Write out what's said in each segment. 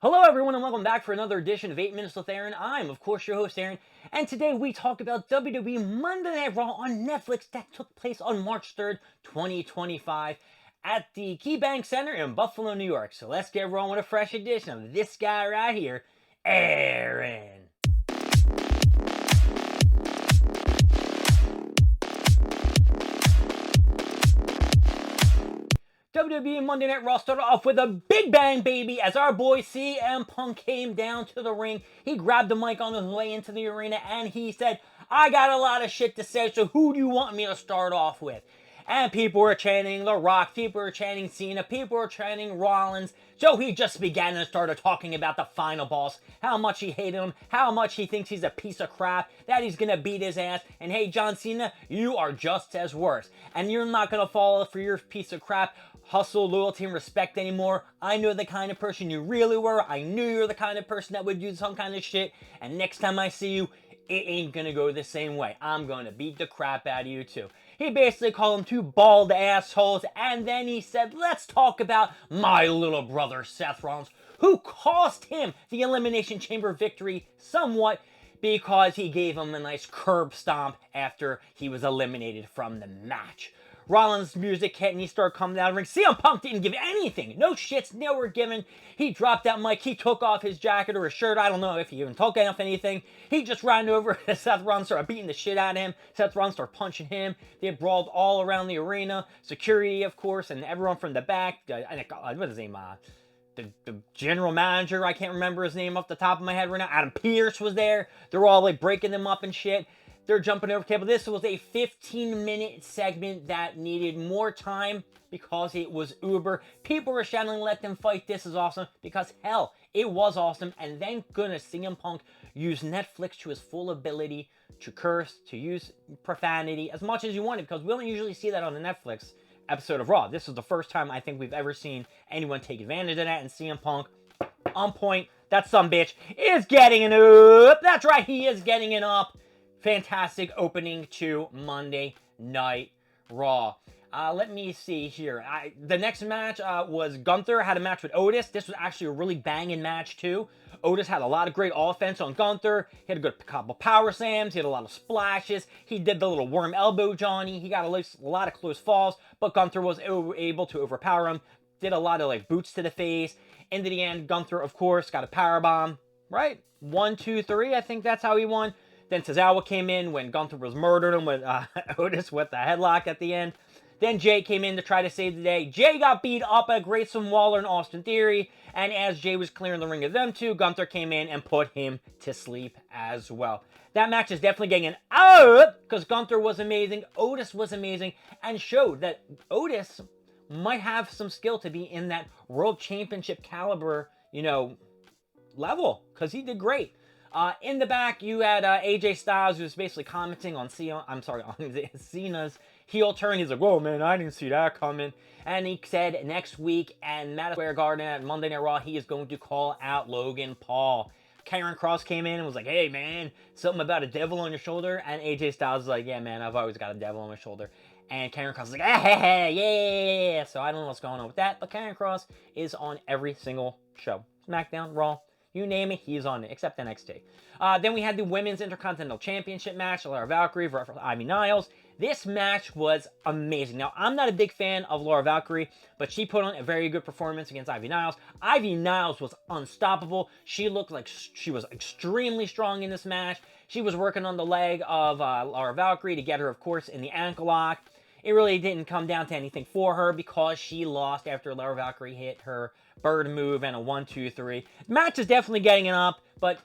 Hello everyone and welcome back for another edition of 8 Minutes with Aaron. I'm, of course, your host, Aaron, and today we talk about WWE Monday Night Raw on Netflix that took place on March 3rd, 2025 at the KeyBank Center in Buffalo, New York. So let's get rolling with a fresh edition of this guy right here, Aaron. WWE Monday Night Raw started off with a big bang, baby, as our boy CM Punk came down to the ring. He grabbed the mic on his way into the arena and he said, "I got a lot of shit to say, so who do you want me to start off with?" And people were chanting The Rock, people were chanting Cena, people were chanting Rollins. So he just began and started talking about the final boss, how much he hated him, how much he thinks he's a piece of crap, that he's gonna beat his ass, and hey, John Cena, you are just as worse. And you're not gonna fall for your piece of crap hustle, loyalty, and respect anymore. I know the kind of person you really were. I knew you're the kind of person that would do some kind of shit. And next time I see you, it ain't gonna go the same way. I'm gonna beat the crap out of you too. He basically called them two bald assholes, and then he said, let's talk about my little brother Seth Rollins, who cost him the Elimination Chamber victory somewhat because he gave him a nice curb stomp after he was eliminated from the match. Rollins' music hit and he started coming out of the ring. CM Punk didn't give anything. No shits, no were given. He dropped that mic. He took off his jacket or his shirt. I don't know if he even took off anything. He just ran over to Seth Rollins, started beating the shit out of him. Seth Rollins started punching him. They brawled all around the arena. Security, of course, and everyone from the back. What's his name? The general manager, I can't remember his name off the top of my head right now. Adam Pearce was there. They're all like breaking them up and shit. They're jumping over the table. This was a 15-minute segment that needed more time because it was Uber. People were shouting, let them fight. This is awesome. Because, hell, it was awesome. And thank goodness CM Punk used Netflix to his full ability to curse, to use profanity as much as you wanted. Because we don't usually see that on the Netflix episode of Raw. This is the first time I think we've ever seen anyone take advantage of that. And CM Punk, on point. That sumbitch is getting it up. That's right, he is getting it up. Fantastic opening to Monday Night Raw. Let me see here. The next match was Gunther had a match with Otis. This was actually a really banging match too. Otis had a lot of great offense on Gunther. He had a good couple power slams. He had a lot of splashes. He did the little worm elbow Johnny. He got a lot of close falls, but Gunther was able to overpower him. Did a lot of like boots to the face. Into the end, Gunther, of course, got a power bomb. Right? 1, 2, 3. I think that's how he won. Then Tozawa came in when Gunther was murdering him with Otis with the headlock at the end. Then Jay came in to try to save the day. Jay got beat up by Grayson Waller and Austin Theory. And as Jay was clearing the ring of them two, Gunther came in and put him to sleep as well. That match is definitely getting an out because Gunther was amazing. Otis was amazing and showed that Otis might have some skill to be in that world championship caliber, level because he did great. In the back, you had AJ Styles, who was basically commenting on Cena's heel turn. He's like, whoa, man, I didn't see that coming. And he said next week at Madison Square Garden at Monday Night Raw, he is going to call out Logan Paul. Karrion Kross came in and was like, hey, man, something about a devil on your shoulder. And AJ Styles was like, yeah, man, I've always got a devil on my shoulder. And Karrion Kross was like, yeah. So I don't know what's going on with that. But Karrion Kross is on every single show. SmackDown, Raw. You name it, he's on it, except NXT. Then we had the Women's Intercontinental Championship match, Laura Valkyrie versus Ivy Niles. This match was amazing. Now, I'm not a big fan of Laura Valkyrie, but she put on a very good performance against Ivy Niles. Ivy Niles was unstoppable. She looked like she was extremely strong in this match. She was working on the leg of Laura Valkyrie to get her, of course, in the ankle lock. It really didn't come down to anything for her because she lost after Laura Valkyrie hit her bird move and a 1, 2, 3. The match is definitely getting it up, but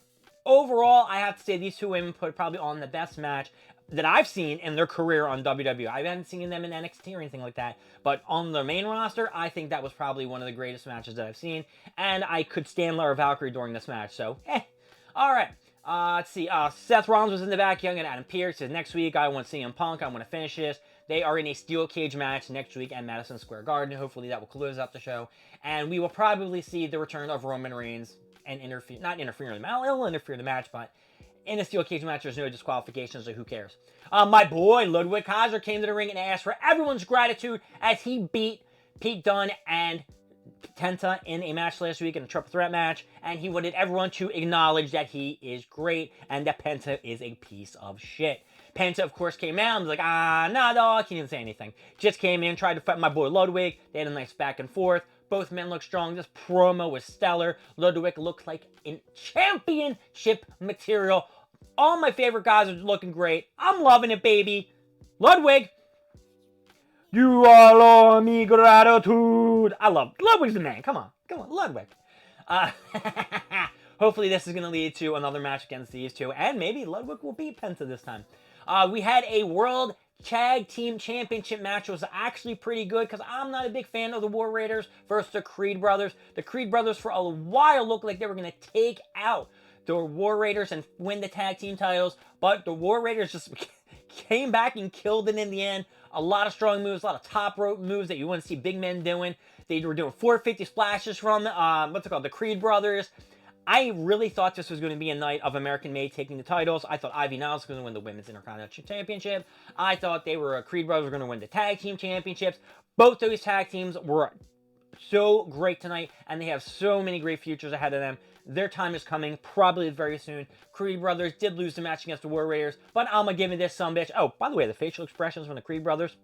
overall, I have to say these two women put probably on the best match that I've seen in their career on WWE. I haven't seen them in NXT or anything like that, but on the main roster, I think that was probably one of the greatest matches that I've seen, and I could stand Laura Valkyrie during this match, so, All right. Let's see. Seth Rollins was in the back, Young and Adam Pearce. Says next week, I want CM Punk. I want to finish this. They are in a steel cage match next week at Madison Square Garden. Hopefully that will close out the show. And we will probably see the return of Roman Reigns and not interfere in the match. It'll interfere in the match, but in a steel cage match, there's no disqualifications, so who cares? My boy, Ludwig Kaiser, came to the ring and asked for everyone's gratitude as he beat Pete Dunne and Penta in a match last week in a triple threat match, and he wanted everyone to acknowledge that he is great and that Penta is a piece of shit. Penta, of course, came out and was like, nah, dog. He didn't say anything. Just came in, tried to fight my boy Ludwig. They had a nice back and forth. Both men looked strong. This promo was stellar. Ludwig looked like in championship material. All my favorite guys are looking great. I'm loving it, baby. Ludwig, you all owe me gratitude. I love Ludwig's the man. Come on, Ludwig. Hopefully this is going to lead to another match against these two, and maybe Ludwig will beat Penta this time. We had a World Tag Team Championship match. It was actually pretty good because I'm not a big fan of the War Raiders versus the Creed Brothers. The Creed Brothers for a while looked like they were going to take out the War Raiders and win the tag team titles, but the War Raiders just came back and killed it in the end. A lot of strong moves, a lot of top rope moves that you wouldn't see big men doing. They were doing 450 splashes from, the Creed Brothers. I really thought this was going to be a night of American Made taking the titles. I thought Ivy Niles was going to win the Women's Intercontinental Championship. I thought Creed Brothers were going to win the Tag Team Championships. Both those tag teams were so great tonight, and they have so many great futures ahead of them. Their time is coming, probably very soon. Creed Brothers did lose the match against the War Raiders, but I'm going to give it this sumbitch. Oh, by the way, the facial expressions from the Creed Brothers.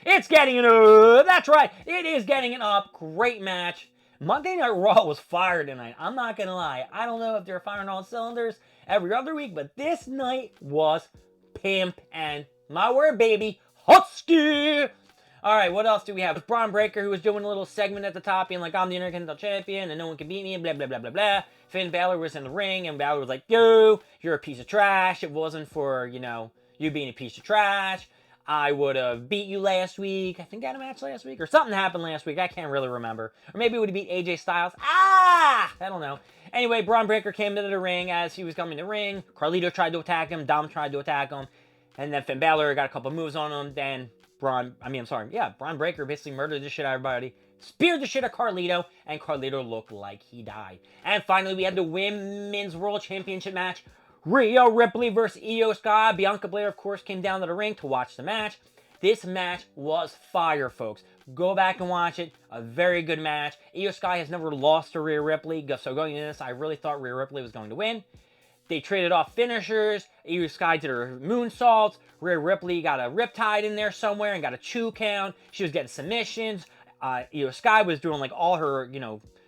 It's getting it up. That's right. It is getting it up. Great match. Monday Night Raw was fire tonight. I'm not going to lie. I don't know if they're firing all cylinders every other week, but this night was pimp and my word, baby, husky. All right, what else do we have? Braun Breaker, who was doing a little segment at the top, being like, I'm the Intercontinental Champion, and no one can beat me, blah, blah, blah, blah, blah. Finn Balor was in the ring, and Balor was like, yo, you're a piece of trash. It wasn't for, you being a piece of trash. I would have beat you last week. I think I had a match last week, or something happened last week. I can't really remember. Or maybe it would have beat AJ Styles. I don't know. Anyway, Braun Breaker came into the ring. As he was coming to the ring, Carlito tried to attack him. Dom tried to attack him. And then Finn Balor got a couple moves on him. Then Braun Breaker basically murdered the shit out of everybody, speared the shit out of Carlito, and Carlito looked like he died. And finally, we had the Women's World Championship match. Rhea Ripley versus Io Sky. Bianca Belair, of course, came down to the ring to watch the match. This match was fire, folks. Go back and watch it. A very good match. Io Sky has never lost to Rhea Ripley, so going into this, I really thought Rhea Ripley was going to win. They traded off finishers. Io Sky did her moonsaults. Rhea Ripley got a riptide in there somewhere and got a 2 count. She was getting submissions. Io Sky was doing like all her,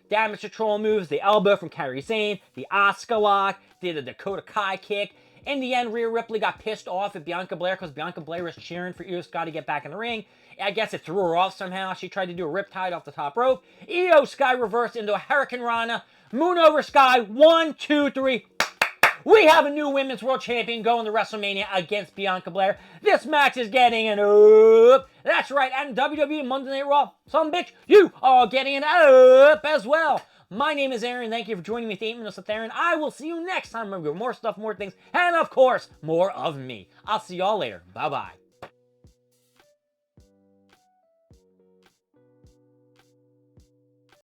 damage control moves. The elbow from Kairi Sane. The Asuka lock. Did a Dakota Kai kick. In the end, Rhea Ripley got pissed off at Bianca Belair because Bianca Belair was cheering for Io Sky to get back in the ring. I guess it threw her off somehow. She tried to do a riptide off the top rope. Io Sky reversed into a Hurricane Rana. Moon over Sky. 1, 2, 3. We have a new Women's World Champion going to WrestleMania against Bianca Belair. This match is getting an up. That's right, and WWE Monday Night Raw, some bitch, you are getting an up as well. My name is Aaron. Thank you for joining me at 8 Minutes with Aaron. I will see you next time. Remember, more stuff, more things, and of course, more of me. I'll see y'all later. Bye-bye.